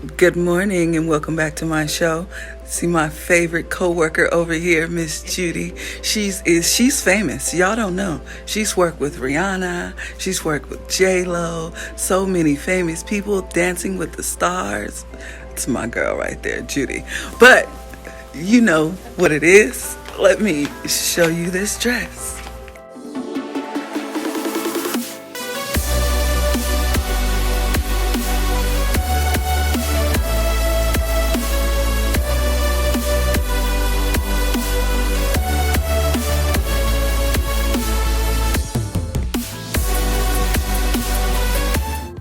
Good morning and welcome back to my show. See my favorite co-worker over here, Miss Judy. She's famous. Y'all don't know. She's worked with Rihanna. She's worked with J-Lo. So many famous people, Dancing with the Stars. It's my girl right there, Judy. But you know what it is. Let me show you this dress.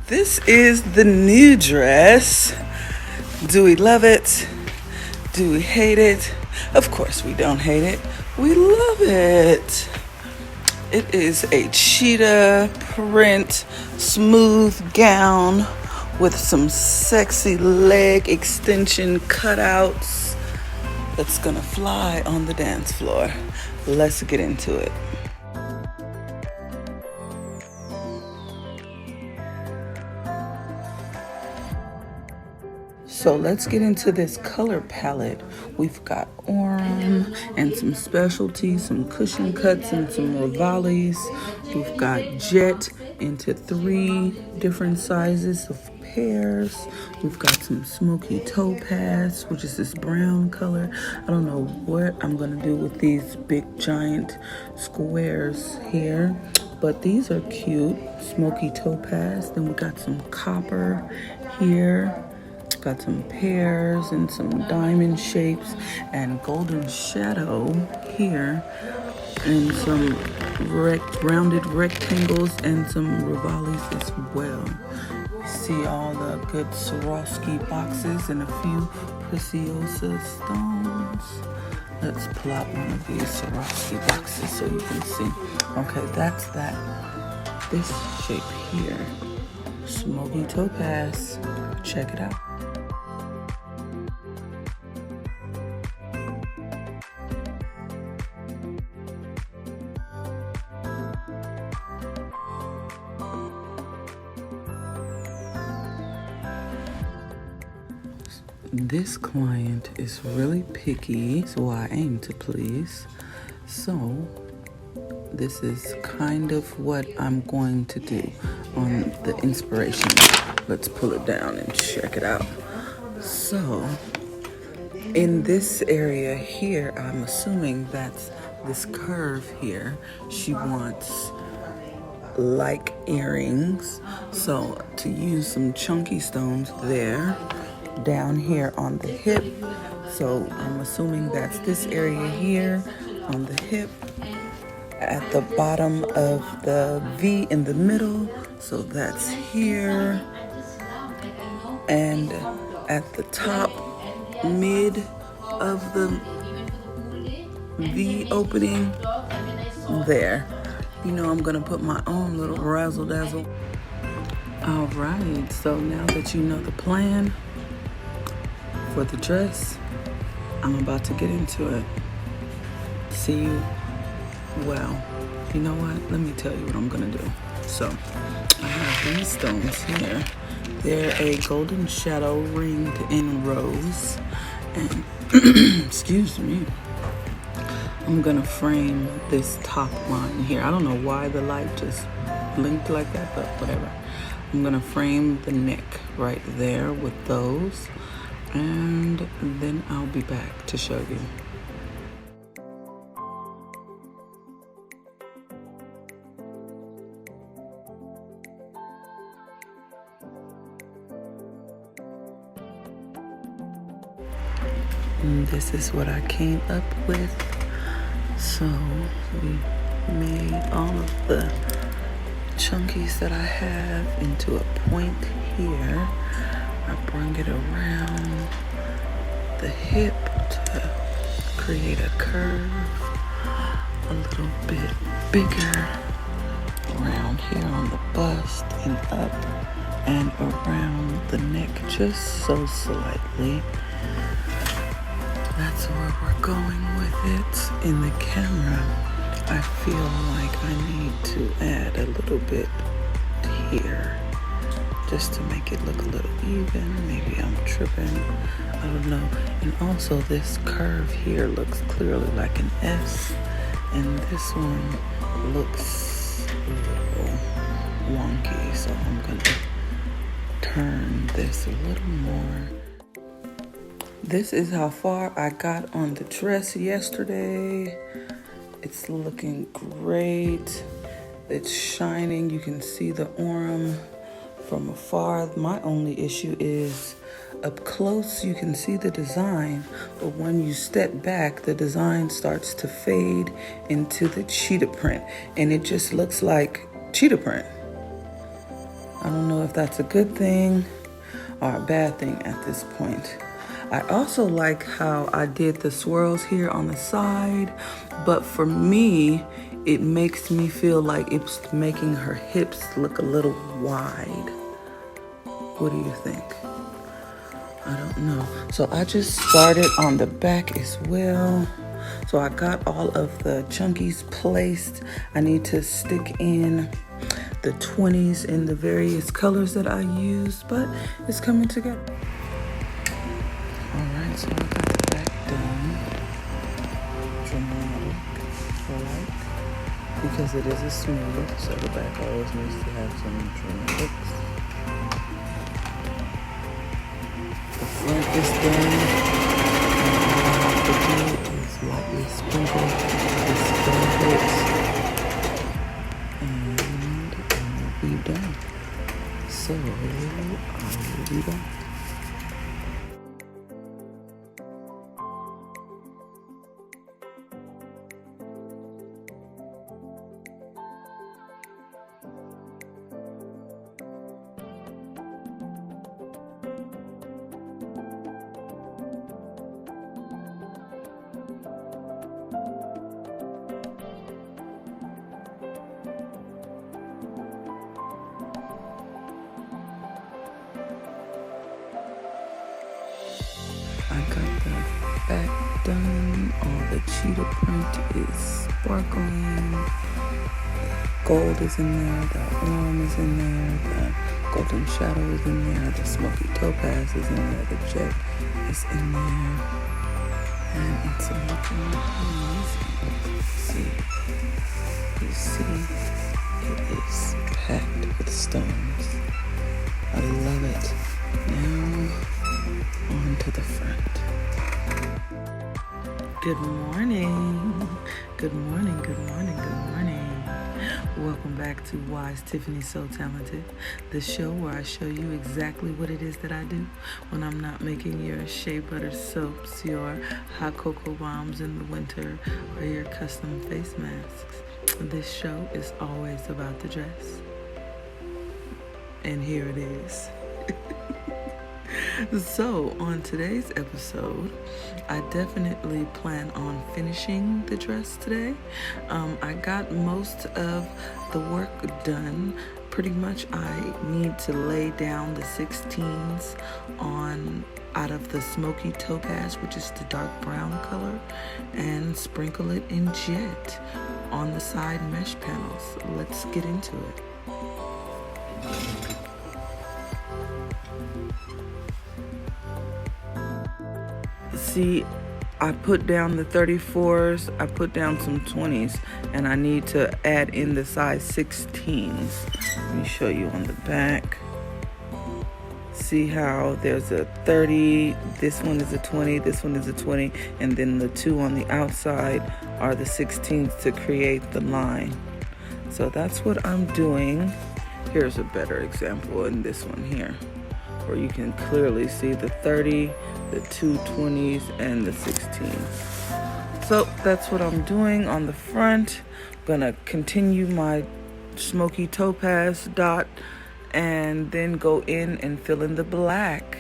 This is the new dress. Do we love it? Do we hate it? Of course we don't hate it. We love it. It is a cheetah print smooth gown with some sexy leg extension cutouts that's gonna fly on the dance floor. Let's get into it. So let's get into this color palette. We've got Orem and some specialties, some cushion cuts and some Rivalis. We've got Jet into 3 different sizes of pairs. We've got some smoky topaz, which is this brown color. I don't know what I'm gonna do with these big giant squares here, but these are cute. Smoky topaz. Then we got some copper here. Got some pears and some diamond shapes and golden shadow here, and some rounded rectangles and some Rivalis as well. You see all the good Swarovski boxes and a few Preciosa stones. Let's pull out one of these Swarovski boxes so you can see. Okay, that's that. This shape here, smoky topaz. Check it out. This client is really picky, so I aim to please. So this is kind of what I'm going to do on the inspiration. Let's pull it down and check it out. So in this area here, I'm assuming that's this curve here. She wants like earrings, so to use some chunky stones there. Down here on the hip, so I'm assuming that's this area here on the hip, at the bottom of the V in the middle, so that's here, and at the top mid of the V opening there. You know, I'm gonna put my own little razzle dazzle. All right, so now that you know the plan for the dress, I'm about to get into it. See you. Well, you know what? Let me tell you what I'm gonna do. So I have these stones here. They're a golden shadow ringed in rose, and excuse me, I'm gonna frame this top line here. I don't know why the light just blinked like that, but whatever. I'm gonna frame the neck right there with those, and then I'll be back to show you. And this is what I came up with. So we made all of the chunkies that I have into a point here. I bring it around the hip to create a curve, a little bit bigger around here on the bust and up and around the neck just so slightly. That's where we're going with it. In the camera, I feel like I need to add a little bit here just to make it look a little even. Maybe I'm tripping, I don't know. And also this curve here looks clearly like an S, and this one looks a little wonky, so I'm gonna turn this a little more. This is how far I got on the dress yesterday. It's looking great. It's shining. You can see the orem from afar. My only issue is up close you can see the design, but when you step back, the design starts to fade into the cheetah print, and it just looks like cheetah print. I don't know if that's a good thing or a bad thing at this point. I also like how I did the swirls here on the side, but for me, it makes me feel like it's making her hips look a little wide. What do you think? I don't know. So I just started on the back as well. So I got all of the chunkies placed. I need to stick in the 20s in the various colors that I used, but it's coming together. All right, so I got the back done. Dramatic, right? Because it is a smooth, so the back always needs to have some dramatics. The front is done. All I have to do is lightly sprinkle this velvet, and I will be done. So I will be done. I got the back done. All the cheetah print is sparkling. Gold is in there. The orm is in there. The golden shadow is in there. The smoky topaz is in there. The jet is in there. And it's looking amazing. See? You see? It is packed with stones. I love it. Now, on to the front. Good morning. Good morning, good morning, good morning. Welcome back to Why is Tiffany So Talented? The show where I show you exactly what it is that I do when I'm not making your shea butter soaps, your hot cocoa bombs in the winter, or your custom face masks. This show is always about the dress. And here it is. So, on today's episode, I definitely plan on finishing the dress today. I got most of the work done. Pretty much I need to lay down the 16s on out of the smoky topaz, which is the dark brown color, and sprinkle it in jet on the side mesh panels. Let's get into it. See, I put down the 34s, I put down some 20s, and I need to add in the size 16s. Let me show you on the back. See how there's a 30, this one is a 20, this one is a 20, and then the two on the outside are the 16s to create the line. So that's what I'm doing. Here's a better example in this one here, where you can clearly see the 30, the two 20s, and the 16s. So that's what I'm doing on the front. I'm gonna continue my smoky topaz dot and then go in and fill in the black,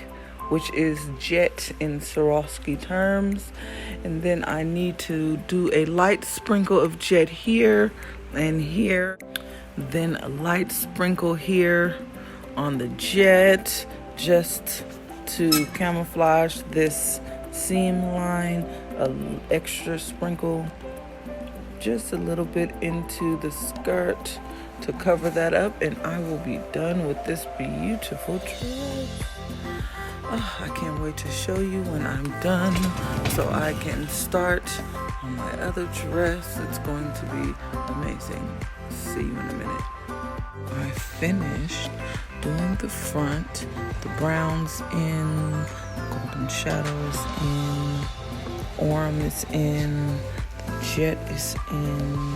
which is jet in Swarovski terms. And then I need to do a light sprinkle of jet here and here. Then a light sprinkle here on the jet, just to camouflage this seam line. An extra sprinkle just a little bit into the skirt to cover that up, and I will be done with this beautiful dress. Oh, I can't wait to show you when I'm done so I can start on my other dress. It's going to be amazing. See you in a minute. I finished doing the front, the browns in, golden shadows in, Orem is in, the jet is in.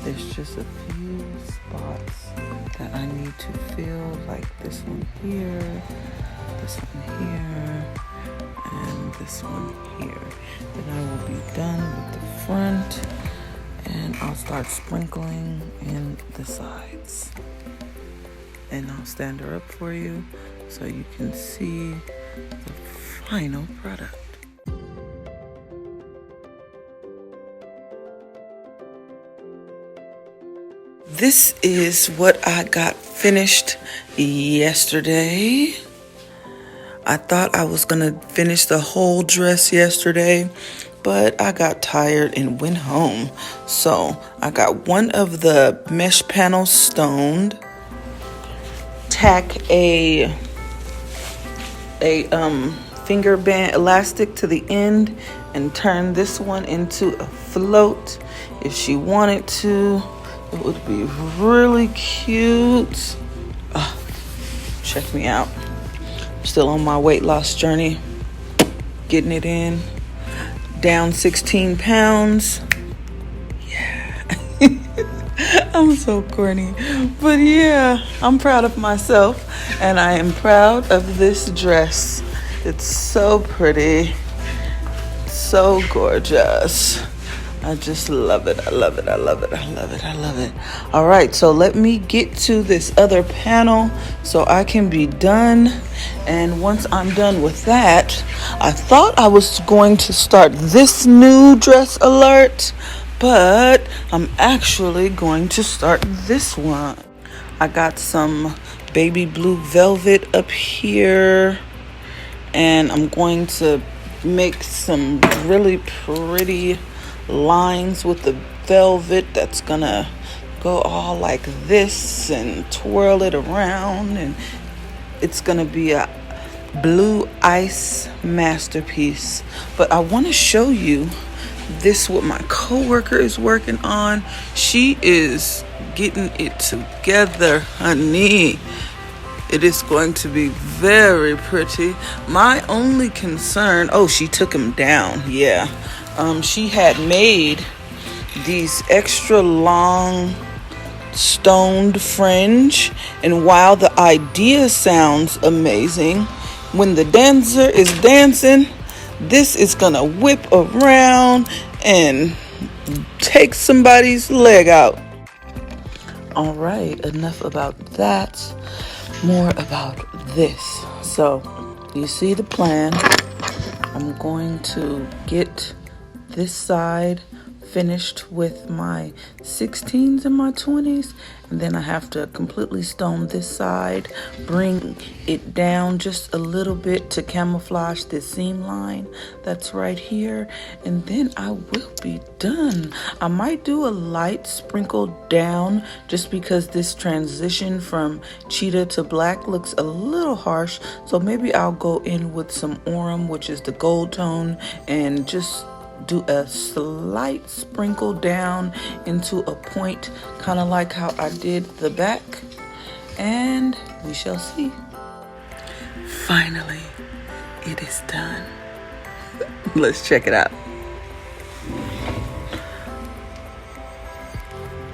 There's just a few spots that I need to fill, like this one here, this one here, and this one here. Then I will be done with the front, and I'll start sprinkling in the sides. And I'll stand her up for you so you can see the final product. This is what I got finished yesterday. I thought I was gonna finish the whole dress yesterday, but I got tired and went home. So I got one of the mesh panels stoned, tack a finger band elastic to the end, and turn this one into a float. If she wanted to, it would be really cute. Check me out. I'm still on my weight loss journey. Getting it in. Down 16 pounds. Yeah. I'm so corny. But yeah, I'm proud of myself. And I am proud of this dress. It's so pretty. So gorgeous. I just love it. I love it. I love it. I love it. I love it. All right, so let me get to this other panel so I can be done. And once I'm done with that, I thought I was going to start this new dress alert, but I'm actually going to start this one. I got some baby blue velvet up here, and I'm going to make some really pretty lines with the velvet that's gonna go all like this and twirl it around, and it's gonna be a blue ice masterpiece. But I want to show you this, what my coworker is working on. She is getting it together, honey. It is going to be very pretty. My only concern, she took him down, yeah. She had made these extra long stoned fringe, and while the idea sounds amazing, when the dancer is dancing, this is gonna whip around and take somebody's leg out. All right, enough about that. More about this. So, you see the plan. I'm going to get this side finished with my 16s and my 20s, and then I have to completely stone this side, bring it down just a little bit to camouflage this seam line that's right here, and then I will be done. I might do a light sprinkle down just because this transition from cheetah to black looks a little harsh, so maybe I'll go in with some Orem, which is the gold tone, and just do a slight sprinkle down into a point, kind of like how I did the back, and we shall see. Finally, it is done. Let's check it out.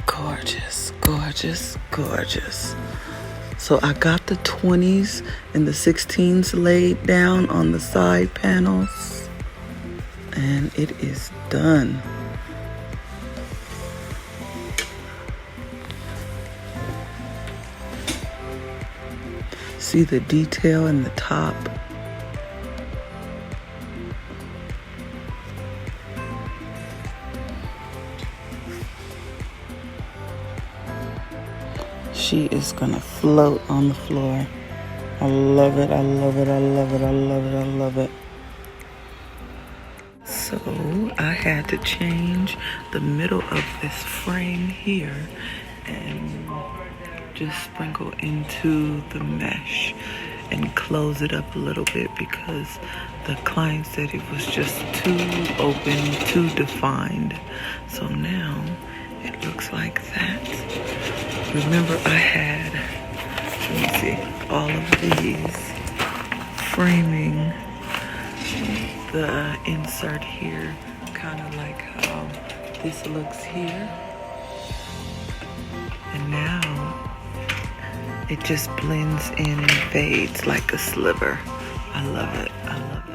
Gorgeous, gorgeous, gorgeous. So I got the 20s and the 16s laid down on the side panels, and it is done. See the detail in the top? She is gonna float on the floor. I love it, I love it, I love it, I love it, I love it. So I had to change the middle of this frame here, and just sprinkle into the mesh and close it up a little bit because the client said it was just too open, too defined. So now it looks like that. Remember, I had, let me see, all of these framing the insert here, kind of like how this looks here. And now it just blends in and fades like a sliver. I love it. I love it.